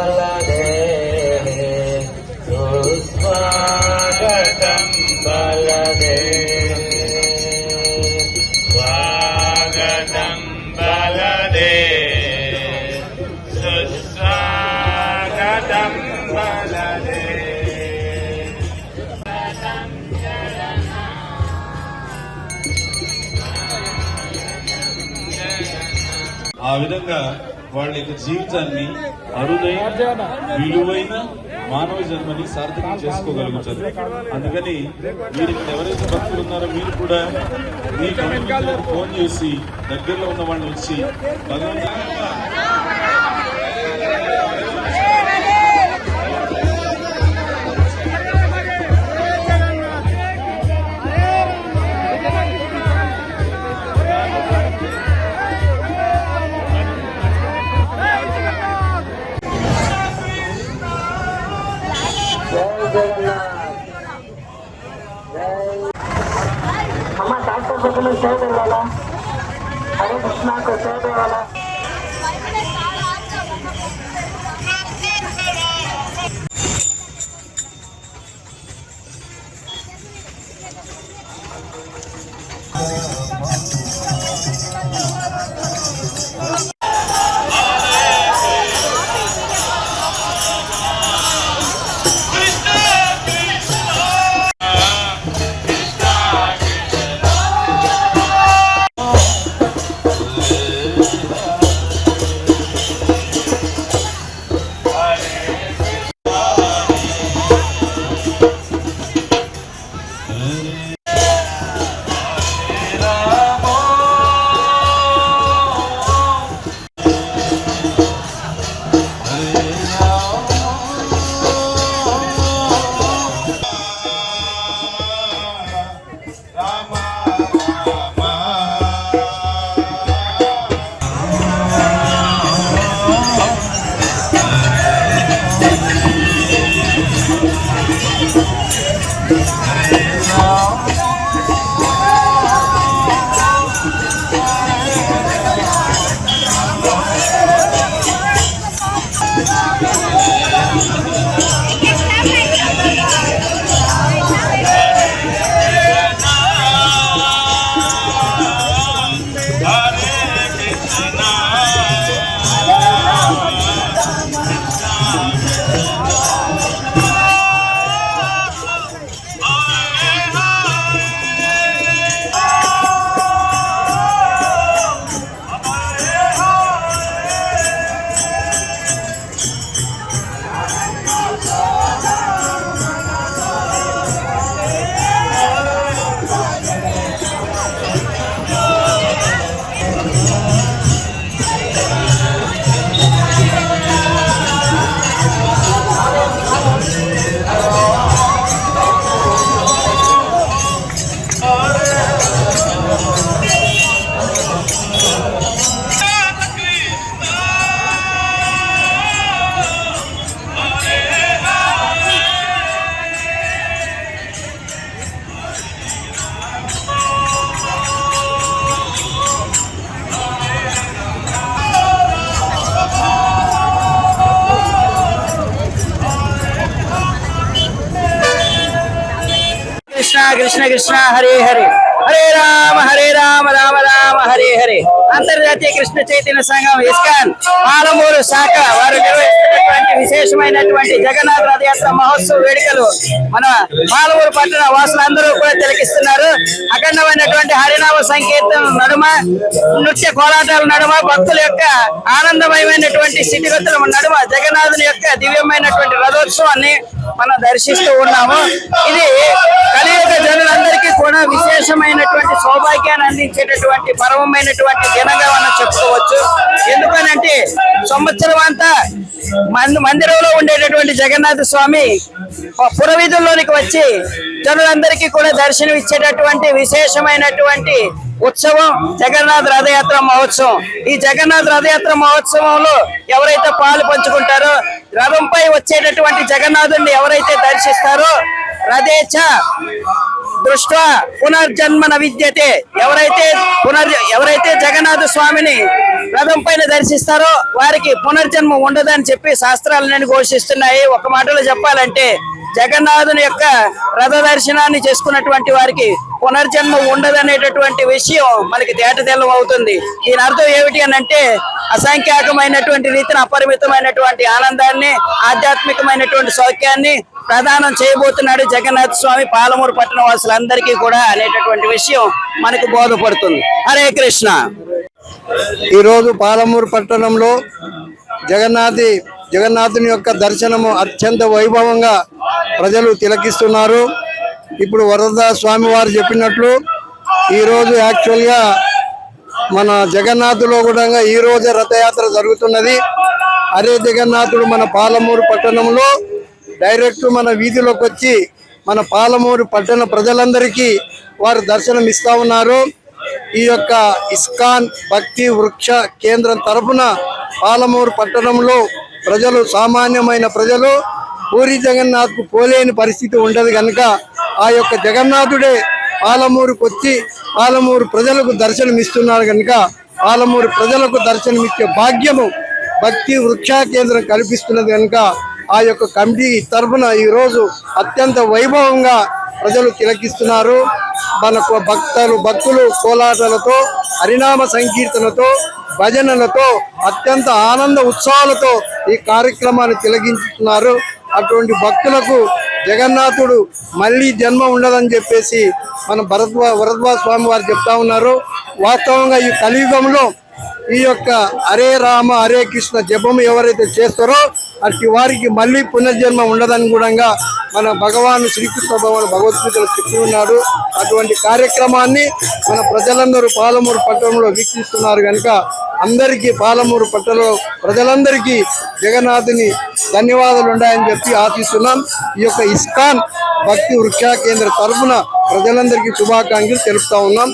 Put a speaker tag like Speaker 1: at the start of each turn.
Speaker 1: बलदे सुस्वागतं बलदे स्वागतं बलदे सुस्वागतं बलदे
Speaker 2: ఆ విధంగా వాళ్ళ యొక్క జీవితాన్ని అరుదైన విలువైన మానవ జన్మని సార్థకం చేసుకోగలుగుతారు. అందుకని మీరు ఎవరైతే భక్తులు ఉన్నారో మీరు కూడా మీ బంధువులకు ఫోన్ చేసి దగ్గరలో ఉన్న వాళ్ళని వచ్చి భగవంతుడు
Speaker 3: अम्मा डॉक्टर को तुम्हें सह दे वाला हरे कृष्णा को सह दे वाला
Speaker 4: कृष्ण कृष्ण हरे हरे हरे राम राम राम हरे हरे అంతర్జాతీయ కృష్ణ చైతన్య సంఘం ఇస్కాన్ పాలమూరు శాఖ వారు నిర్వహిస్తున్నటువంటి విశేషమైనటువంటి జగన్నాథ రథయాత్ర మహోత్సవ వేడుకలు మన పాలమూరు పట్టణ వాసులందరూ కూడా తిలకిస్తున్నారు. అఖండమైనటువంటి హరినామ సంకీర్తన నడుమ, నృత్య కోలాటాల నడుమ, భక్తుల యొక్క ఆనందమయమైనటువంటి స్థితిగతుల నడుమ జగన్నాథుని యొక్క దివ్యమైనటువంటి రథోత్సవాన్ని మనం దర్శిస్తూ ఉన్నాము. ఇది కలియుగ జనులందరికీ కూడా విశేషమైనటువంటి సౌభాగ్యాన్ని అందించేటటువంటి పరమమైనటువంటి దినంగా మనం చెప్పుకోవచ్చు. ఎందుకనంటే సంవత్సరం అంతా మందిరంలో ఉండేటటువంటి జగన్నాథ స్వామి పురవీధుల్లోనికి వచ్చి జనులందరికీ కూడా దర్శనం ఇచ్చేటటువంటి విశేషమైనటువంటి ఉత్సవం జగన్నాథ రథయాత్ర మహోత్సవం. ఈ జగన్నాథ రథయాత్ర మహోత్సవంలో ఎవరైతే పాలు పంచుకుంటారో, రథంపై వచ్చేటటువంటి జగన్నాథుడిని ఎవరైతే దర్శిస్తారో రథేచ్ఛ దృష్ట్యా పునర్జన్మ న విద్యతే. ఎవరైతే జగన్నాథ స్వామిని రథం పైన దర్శిస్తారో వారికి పునర్జన్మ ఉండదని చెప్పి శాస్త్రాలన్నీ ఘోషిస్తున్నాయి. ఒక మాటలో చెప్పాలంటే జగన్నాథుని యొక్క రథ దర్శనాన్ని చేసుకున్నటువంటి వారికి పునర్జన్మ ఉండదనేటటువంటి విషయం మనకి తేటతెల్లం అవుతుంది. దీని అర్థం ఏమిటి అని అంటే అసంఖ్యాకమైనటువంటి రీతిని అపరిమితమైనటువంటి ఆనందాన్ని, ఆధ్యాత్మికమైనటువంటి సౌఖ్యాన్ని ప్రదానం చేయబోతున్నాడు జగన్నాథ స్వామి పాలమూరు పట్టణ వాసులందరికీ కూడా అనేటటువంటి విషయం మనకు బోధపడుతుంది. హరే కృష్ణ.
Speaker 5: ఈరోజు పాలమూరు పట్టణంలో జగన్నాథుని యొక్క దర్శనము అత్యంత వైభవంగా ప్రజలు తిలకిస్తున్నారు. ఇప్పుడు వరద స్వామి వారు చెప్పినట్లు ఈరోజు యాక్చువల్గా మన జగన్నాథులో కూడా ఈరోజే రథయాత్ర జరుగుతున్నది. అరే జగన్నాథుడు మన పాలమూరు పట్టణంలో డైరెక్ట్ మన వీధిలోకి వచ్చి మన పాలమూరు పట్టణ ప్రజలందరికీ వారు దర్శనం ఇస్తా ఉన్నారు. ఈ యొక్క ఇస్కాన్ భక్తి వృక్ష కేంద్రం తరపున పాలమూరు పట్టణంలో ప్రజలు, సామాన్యమైన ప్రజలు పూరి జగన్నాథ్కు పోలేని పరిస్థితి ఉండదు కనుక ఆ యొక్క జగన్నాథుడే పాలమూరుకు వచ్చి పాలమూరు ప్రజలకు దర్శనం ఇస్తున్నారు కనుక పాలమూరు ప్రజలకు దర్శనమిచ్చే భాగ్యము భక్తి వృక్ష కేంద్రం కల్పిస్తున్నది కనుక ఆ యొక్క కమిటీ తరఫున ఈరోజు అత్యంత వైభవంగా ప్రజలు తిలకిస్తున్నారు. మనకు భక్తులు కోలాటలతో, హరినామ సంకీర్తనతో, భజనలతో, అత్యంత ఆనంద ఉత్సవాలతో ఈ కార్యక్రమాన్ని తిలకించుతున్నారు. అటువంటి భక్తులకు జగన్నాథుడు మళ్ళీ జన్మ ఉండదని చెప్పేసి మన వరద్వాజ స్వామి వారు చెప్తా ఉన్నారు. వాస్తవంగా ఈ కలియుగంలో ఈ యొక్క హరే రామ హరే కృష్ణ జపం ఎవరైతే చేస్తారో అట్టి వారికి మళ్ళీ పునర్జన్మ ఉండదని కూడా మన భగవాన్ శ్రీకృష్ణ భగవద్గీతలో చెప్పి ఉన్నాడు. అటువంటి కార్యక్రమాన్ని మన ప్రజలందరూ పాలమూరు పట్టణంలో వీక్షిస్తున్నారు కనుక అందరికీ పాలమూరు పట్టణంలో ప్రజలందరికీ జగన్నాథుని ధన్యవాదాలు ఉన్నాయని చెప్పి ఆశిస్తున్నాం. ఈ యొక్క ఇస్కాన్ భక్తి వృక్ష కేంద్ర తరఫున ప్రజలందరికీ శుభాకాంక్షలు తెలుపుతా ఉన్నాం.